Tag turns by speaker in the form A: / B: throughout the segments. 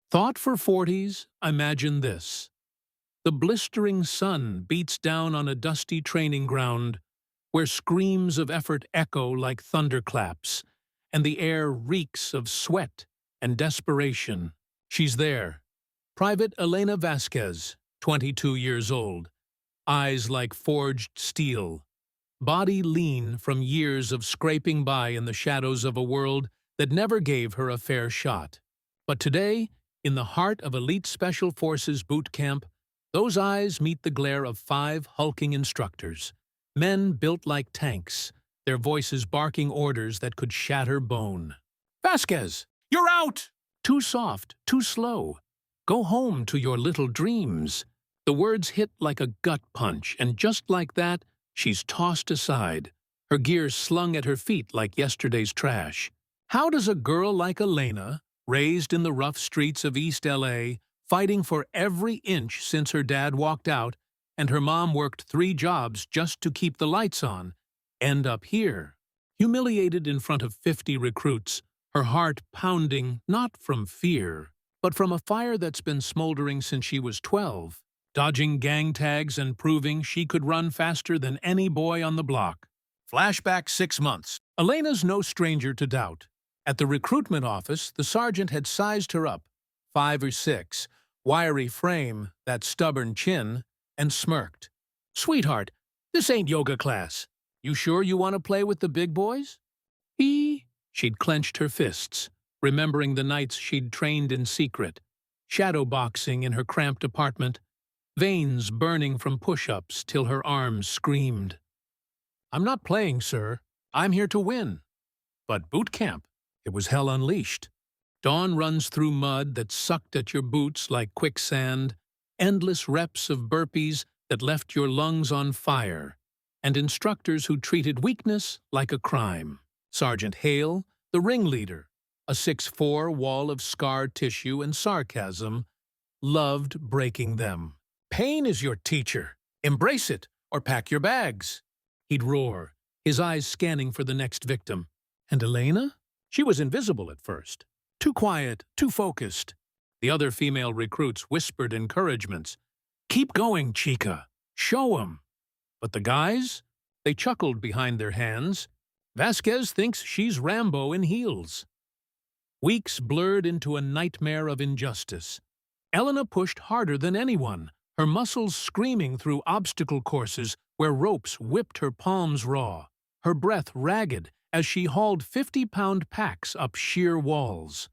A: Thought for 40s, imagine this. The blistering sun beats down on a dusty training ground where screams of effort echo like thunderclaps, and the air reeks of sweat and desperation. She's there. Private Elena Vasquez, 22 years old, eyes like forged steel, body lean from years of scraping by in the shadows of a world that never gave her a fair shot. But today, in the heart of elite special forces boot camp, those eyes meet the glare of 5 hulking instructors, men built like tanks, their voices barking orders that could shatter bone. Vasquez, you're out! Too soft, too slow. Go home to your little dreams. The words hit like a gut punch, and just like that, she's tossed aside, her gear slung at her feet like yesterday's trash. How does a girl like Elena, raised in the rough streets of East LA, fighting for every inch since her dad walked out and her mom worked 3 jobs just to keep the lights on, end up here? Humiliated in front of 50 recruits, her heart pounding not from fear, but from a fire that's been smoldering since she was 12, dodging gang tags and proving she could run faster than any boy on the block. Flashback 6 months. Elena's no stranger to doubt. At the recruitment office, the sergeant had sized her up, 5 or 6, wiry frame, that stubborn chin, and smirked. "Sweetheart, this ain't yoga class. You sure you want to play with the big boys?" She'd clenched her fists, remembering the nights she'd trained in secret, shadow boxing in her cramped apartment, veins burning from push-ups till her arms screamed. "I'm not playing, sir. I'm here to win." But boot camp, it was hell unleashed. Dawn runs through mud that sucked at your boots like quicksand, endless reps of burpees that left your lungs on fire, and instructors who treated weakness like a crime. Sergeant Hale, the ringleader, a 6'4" wall of scar tissue and sarcasm, loved breaking them. "Pain is your teacher. Embrace it, or pack your bags," he'd roar, his eyes scanning for the next victim. And Elena? She was invisible at first. Too quiet, too focused. The other female recruits whispered encouragements. "Keep going, Chica. Show 'em." But the guys? They chuckled behind their hands. "Vasquez thinks she's Rambo in heels." Weeks blurred into a nightmare of injustice. Elena pushed harder than anyone, her muscles screaming through obstacle courses where ropes whipped her palms raw, her breath ragged as she hauled 50-pound packs up sheer walls.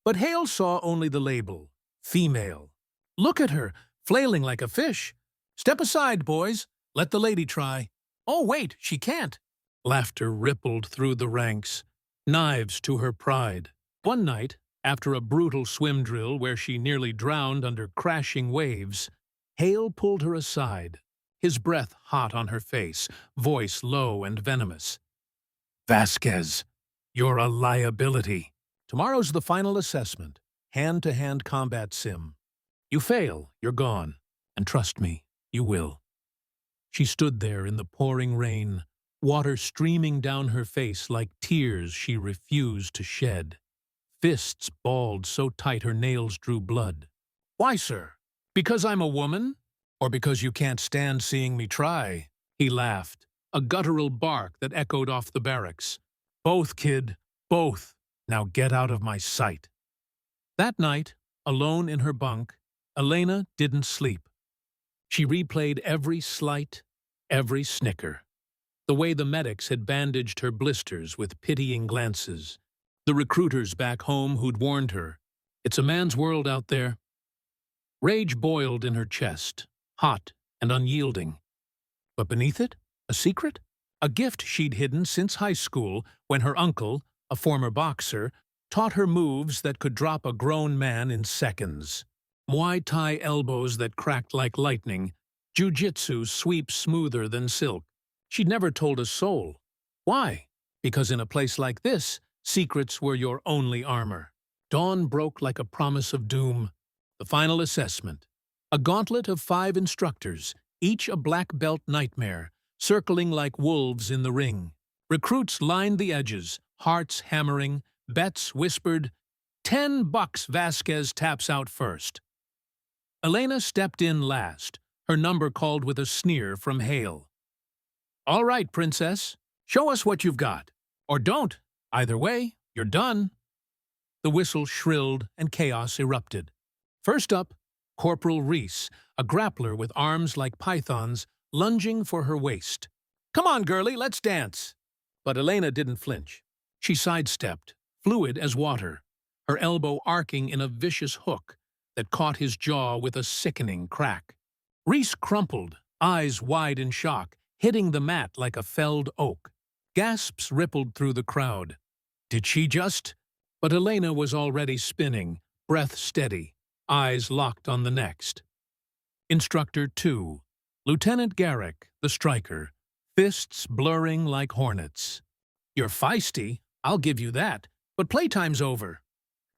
A: But Hale saw only the label, female. "Look at her, flailing like a fish. Step aside, boys. Let the lady try." "Oh, wait, she can't." Laughter rippled through the ranks, knives to her pride. One night, after a brutal swim drill where she nearly drowned under crashing waves, Hale pulled her aside, his breath hot on her face, voice low and venomous. "Vasquez, you're a liability. Tomorrow's the final assessment, hand-to-hand combat sim. You fail, you're gone, and trust me, you will." She stood there in the pouring rain, water streaming down her face like tears she refused to shed. Fists balled so tight her nails drew blood. "Why, sir? Because I'm a woman? Or because you can't stand seeing me try?" He laughed, a guttural bark that echoed off the barracks. "Both, kid, both. Now get out of my sight." That night, alone in her bunk, Elena didn't sleep. She replayed every slight, every snicker. The way the medics had bandaged her blisters with pitying glances. The recruiters back home who'd warned her, "It's a man's world out there." Rage boiled in her chest, hot and unyielding. But beneath it, a secret? A gift she'd hidden since high school when her uncle, a former boxer, taught her moves that could drop a grown man in seconds. Muay Thai elbows that cracked like lightning, jiu-jitsu sweeps smoother than silk. She'd never told a soul. Why? Because in a place like this, secrets were your only armor. Dawn broke like a promise of doom. The final assessment. A gauntlet of 5 instructors, each a black belt nightmare, circling like wolves in the ring. Recruits lined the edges, hearts hammering, bets whispered, $10 Vasquez taps out first. Elena stepped in last, her number called with a sneer from Hale. All right, princess, show us what you've got. Or don't. Either way, you're done. The whistle shrilled and chaos erupted. First up, Corporal Reese, a grappler with arms like pythons, lunging for her waist. Come on, girlie, let's dance. But Elena didn't flinch. She sidestepped, fluid as water, her elbow arcing in a vicious hook that caught his jaw with a sickening crack. Reese crumpled, eyes wide in shock, hitting the mat like a felled oak. Gasps rippled through the crowd. Did she just? But Elena was already spinning, breath steady, eyes locked on the next. Instructor 2, Lieutenant Garrick, the striker, fists blurring like hornets. You're feisty, I'll give you that, but playtime's over.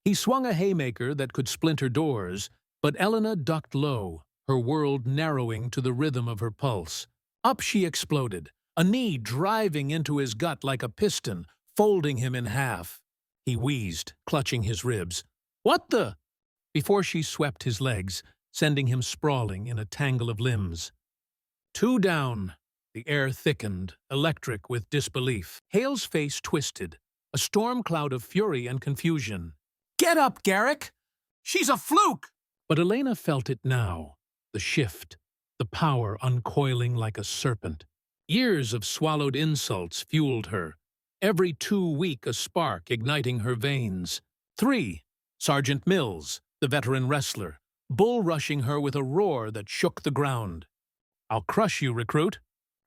A: He swung a haymaker that could splinter doors, but Elena ducked low, her world narrowing to the rhythm of her pulse. Up she exploded, a knee driving into his gut like a piston, folding him in half. He wheezed, clutching his ribs. What the? Before she swept his legs, sending him sprawling in a tangle of limbs. 2 down. The air thickened, electric with disbelief. Hale's face twisted, a storm cloud of fury and confusion. Get up, Garrick! She's a fluke! But Elena felt it now, the shift, the power uncoiling like a serpent. Years of swallowed insults fueled her, every 2 week a spark igniting her veins. 3. Sergeant Mills, the veteran wrestler, bull-rushing her with a roar that shook the ground. I'll crush you, recruit.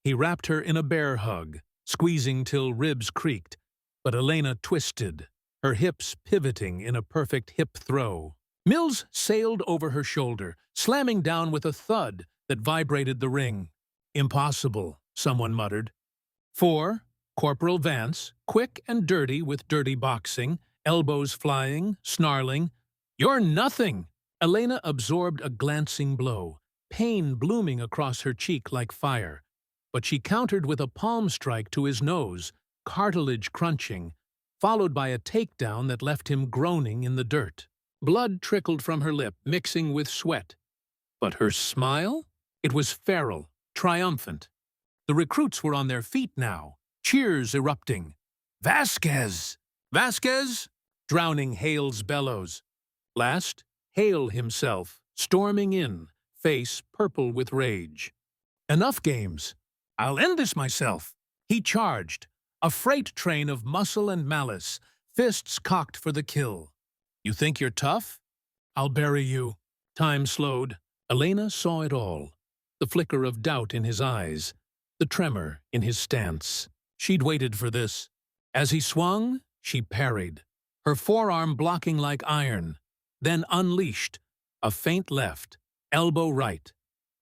A: He wrapped her in a bear hug, squeezing till ribs creaked, but Elena twisted, her hips pivoting in a perfect hip throw. Mills sailed over her shoulder, slamming down with a thud that vibrated the ring. Impossible, someone muttered. 4. Corporal Vance, quick and dirty with dirty boxing, elbows flying, snarling. You're nothing! Elena absorbed a glancing blow, pain blooming across her cheek like fire. But she countered with a palm strike to his nose, cartilage crunching, followed by a takedown that left him groaning in the dirt. Blood trickled from her lip, mixing with sweat. But her smile? It was feral, triumphant. The recruits were on their feet now, cheers erupting. Vasquez! Vasquez! Drowning Hale's bellows. Last, Hale himself, storming in, face purple with rage. Enough games. I'll end this myself. He charged, a freight train of muscle and malice, fists cocked for the kill. You think you're tough? I'll bury you. Time slowed. Elena saw it all. The flicker of doubt in his eyes, the tremor in his stance. She'd waited for this. As he swung, she parried, her forearm blocking like iron, then unleashed, a feint left, elbow right,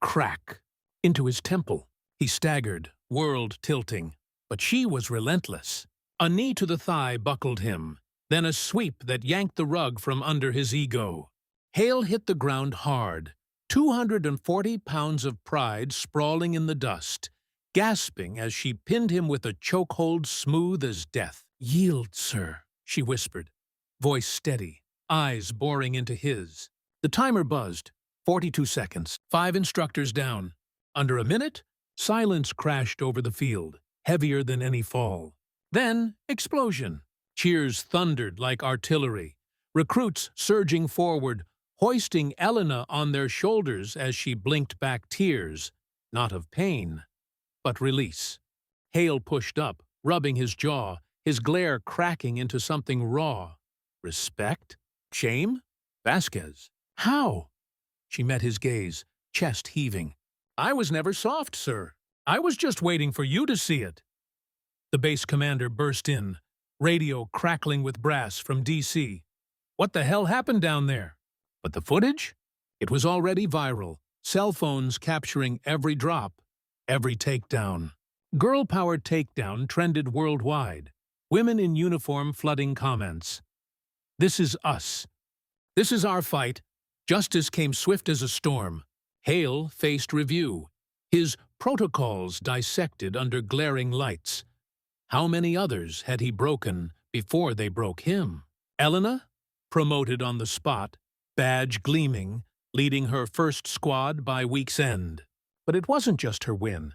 A: crack, into his temple. He staggered, world tilting, but she was relentless. A knee to the thigh buckled him, then a sweep that yanked the rug from under his ego. Hale hit the ground hard, 240 pounds of pride sprawling in the dust, gasping as she pinned him with a chokehold smooth as death. Yield, sir, she whispered, voice steady, eyes boring into his. The timer buzzed, 42 seconds, 5 instructors down. Under a minute, silence crashed over the field, heavier than any fall. Then, explosion. Cheers thundered like artillery, recruits surging forward, hoisting Elena on their shoulders as she blinked back tears, not of pain, but release. Hale pushed up, rubbing his jaw, his glare cracking into something raw. Respect? Shame? Vasquez. How? She met his gaze, chest heaving. I was never soft, sir. I was just waiting for you to see it. The base commander burst in, radio crackling with brass from D.C. What the hell happened down there? But the footage? It was already viral, cell phones capturing every drop, every takedown. Girl-powered takedown trended worldwide, women in uniform flooding comments. This is us. This is our fight. Justice came swift as a storm. Hale faced review, his protocols dissected under glaring lights. How many others had he broken before they broke him? Elena? promoted on the spot, badge gleaming, leading her first squad by week's end. But it wasn't just her win.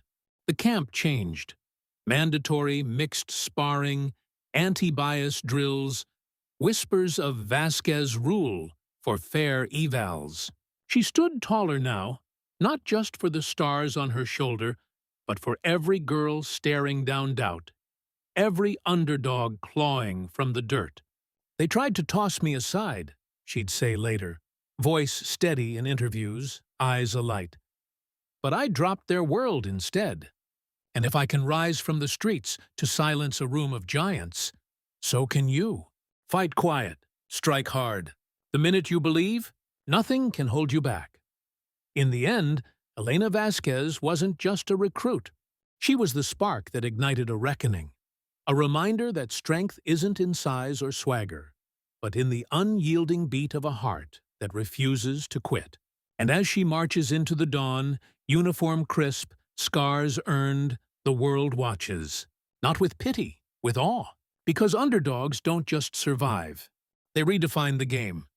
A: The camp changed. Mandatory mixed sparring, anti-bias drills, whispers of Vasquez rule for fair evals. She stood taller now, not just for the stars on her shoulder, but for every girl staring down doubt, every underdog clawing from the dirt. "They tried to toss me aside," she'd say later, voice steady in interviews, eyes alight. "But I dropped their world instead. And if I can rise from the streets to silence a room of giants, so can you. Fight quiet, strike hard. The minute you believe, nothing can hold you back." In the end, Elena Vasquez wasn't just a recruit. She was the spark that ignited a reckoning, a reminder that strength isn't in size or swagger, but in the unyielding beat of a heart that refuses to quit. And as she marches into the dawn, uniform crisp, scars earned, the world watches. Not with pity, with awe. Because underdogs don't just survive. They redefine the game.